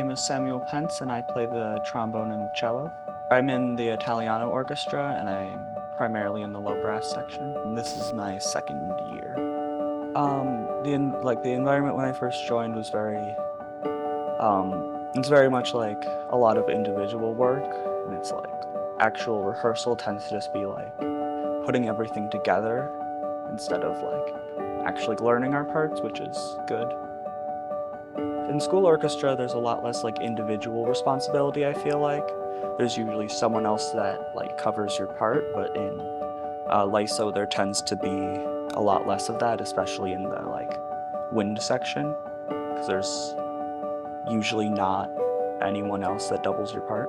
name is Samuel Pence, and I play the trombone and cello. I'm in the Italiano Orchestra, and I'm primarily in the low brass section. And this is my second year. The environment when I first joined was it's very much like a lot of individual work, and it's like actual rehearsal tends to just be like putting everything together instead of like actually learning our parts, which is good. In school orchestra, there's a lot less like individual responsibility, I feel like. There's usually someone else that like covers your part, but in LISO there tends to be a lot less of that, especially in the like wind section, because there's usually not anyone else that doubles your part.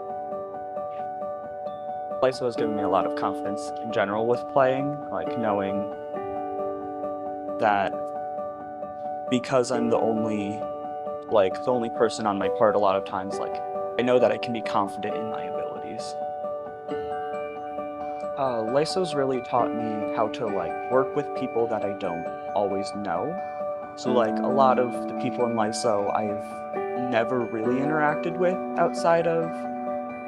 LISO has given me a lot of confidence in general with playing, like knowing that because I'm the only person on my part a lot of times, like, I know that I can be confident in my abilities. LISO's really taught me how to, like, work with people that I don't always know. So, like, a lot of the people in LISO I've never really interacted with outside of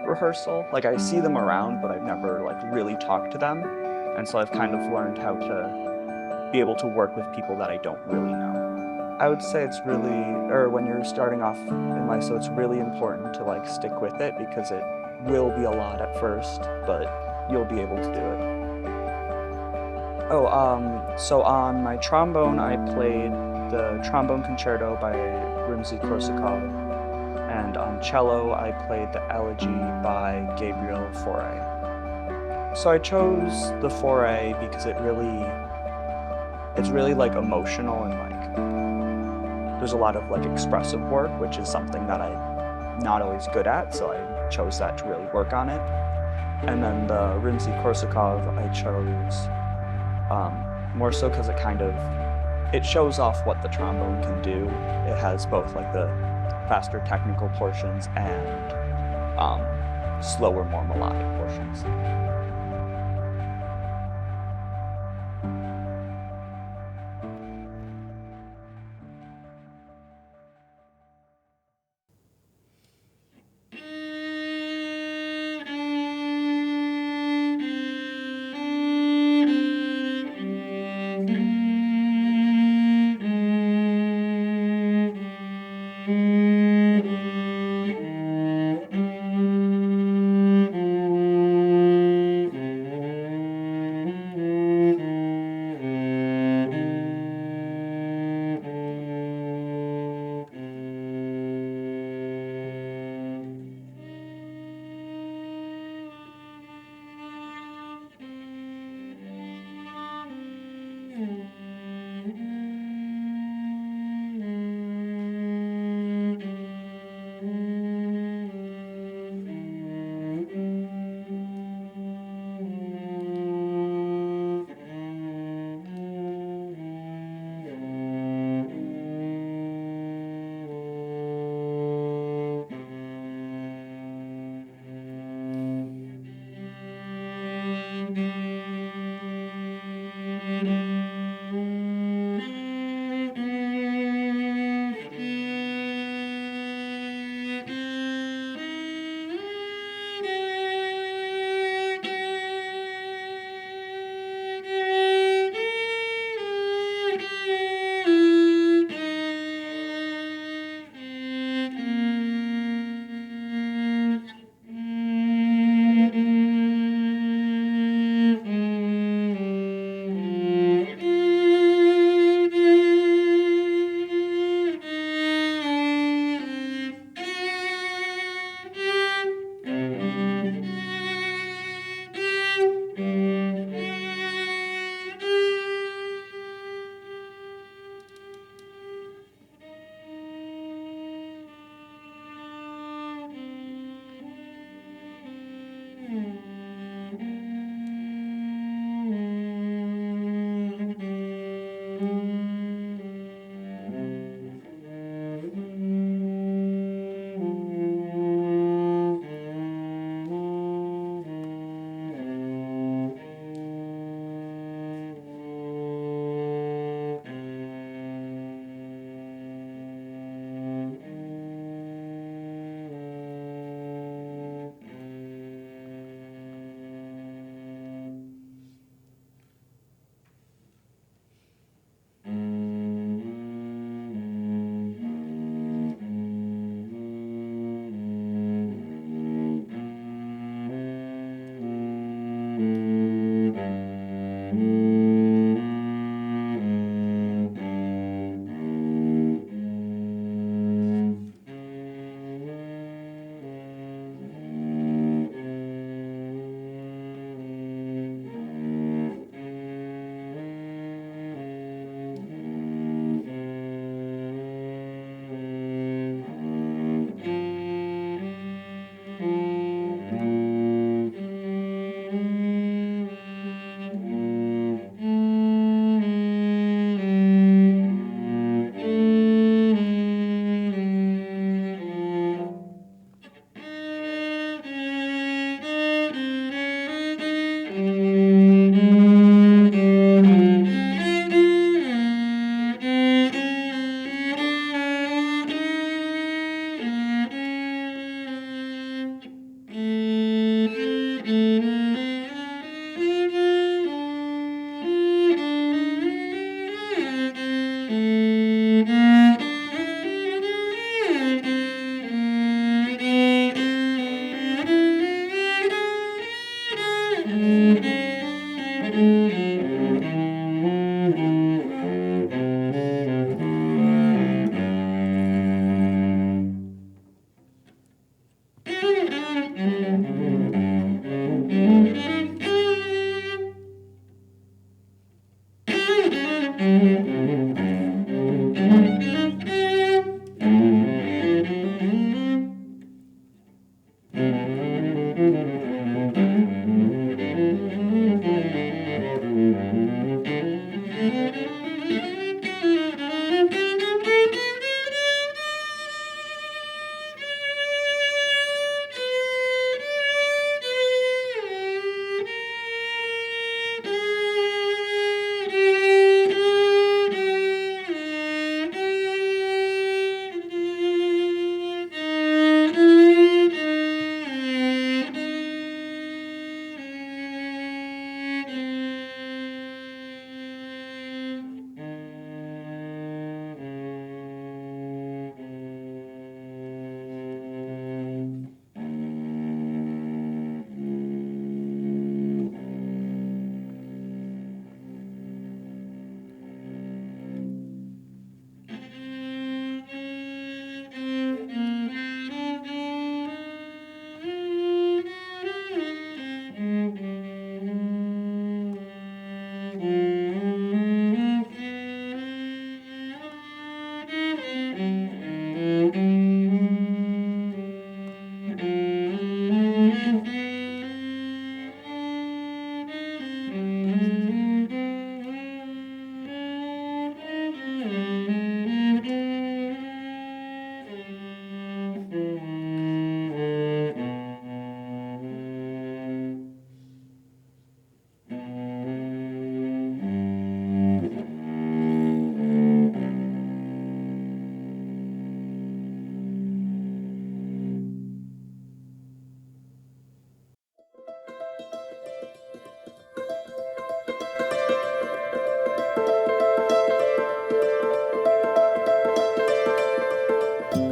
rehearsal. Like, I see them around, but I've never, like, really talked to them. And so I've kind of learned how to be able to work with people that I don't really know. I would say it's really, or when you're starting off in LISO, it's really important to like stick with it because it will be a lot at first, but you'll be able to do it. So on my trombone, I played the Trombone Concerto by Crosse, and on cello, I played the Elegy by Gabriel Fauré. So I chose the Fauré because it's really like emotional and like there's a lot of like expressive work, which is something that I'm not always good at, so I chose that to really work on it. And then the Rimsky-Korsakov I chose more so because it shows off what the trombone can do. It has both like the faster technical portions and slower, more melodic portions.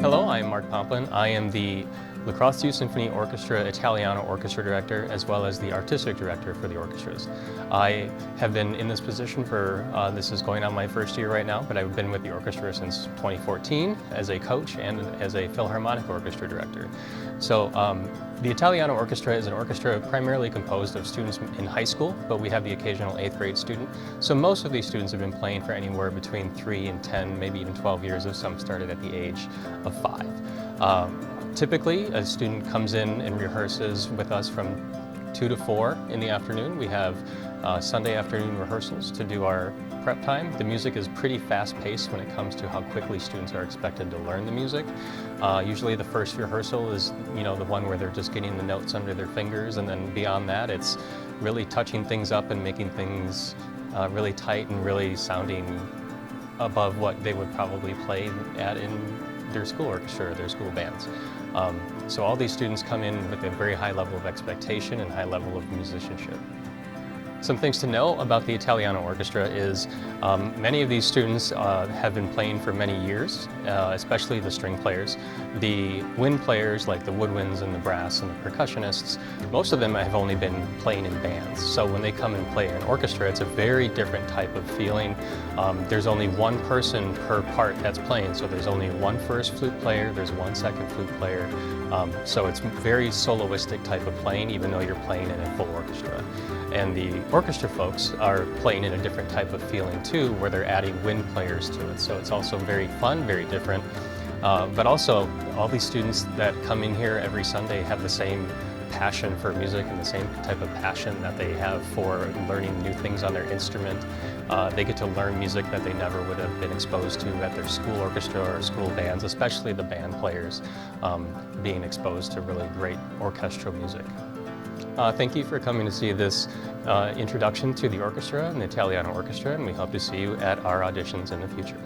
Hello, I am Mark Pomplin. I am the Crosse Symphony Orchestra Italiano Orchestra Director, as well as the Artistic Director for the orchestras. I have been in this position for, this is going on my first year right now, but I've been with the orchestra since 2014 as a coach and as a Philharmonic Orchestra Director. So the Italiano Orchestra is an orchestra primarily composed of students in high school, but we have the occasional 8th grade student. So most of these students have been playing for anywhere between 3 and 10, maybe even 12 years, if some started at the age of 5. Typically, a student comes in and rehearses with us from 2 to 4 in the afternoon. We have Sunday afternoon rehearsals to do our prep time. The music is pretty fast-paced when it comes to how quickly students are expected to learn the music. Usually the first rehearsal is, the one where they're just getting the notes under their fingers, and then beyond that, it's really touching things up and making things really tight and really sounding above what they would probably play at in their school orchestra or their school bands. So all these students come in with a very high level of expectation and high level of musicianship. Some things to know about the Italiano Orchestra is many of these students have been playing for many years, especially the string players. The wind players, like the woodwinds and the brass and the percussionists, most of them have only been playing in bands. So when they come and play in an orchestra, it's a very different type of feeling. There's only one person per part that's playing, so there's only one first flute player, there's one second flute player. So it's very soloistic type of playing, even though you're playing in a full orchestra. And the orchestra folks are playing in a different type of feeling too, where they're adding wind players to it. So it's also very fun, very different. But also, all these students that come in here every Sunday have the same passion for music and the same type of passion that they have for learning new things on their instrument. They get to learn music that they never would have been exposed to at their school orchestra or school bands, especially the band players being exposed to really great orchestral music. Thank you for coming to see this introduction to the orchestra and the Italiano Orchestra, and we hope to see you at our auditions in the future.